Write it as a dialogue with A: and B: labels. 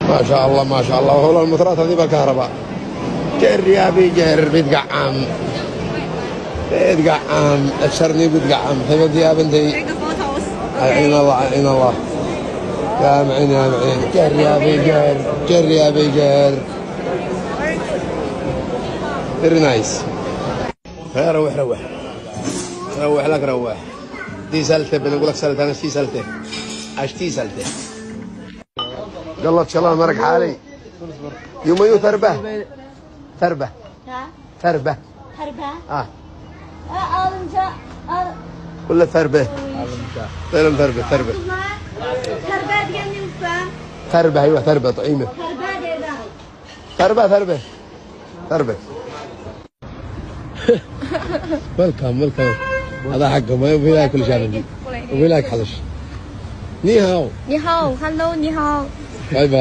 A: ما شاء الله ما شاء الله. وهو المطرات هذه بالكهرباء. جر يا بيجر بيتقعم بيتقعم ابشرني بيتقعم. حبيبتي يا بنتي. عين الله عين الله. يا معين يا معين. جر يا بيجر جر يا بيجر. فيري نايس. روح روح روح لك روح. دي سلته بنقول لك سلته انا اشتي سلته اشتي سلته. قلت شلون مرق حالي؟ يوم ثربه ثربه ثربه اه ولا ثربه؟ فعلا ثربه ثربه ثربه ايوه ثربه طعيمه ثربه ثربه ثربه. ويلكم ويلكم. هذا حقه ما يبي ياكل شامل يبي ياكل حلش. ني هاو. ني هاو. هلو ني هاو. باي باي.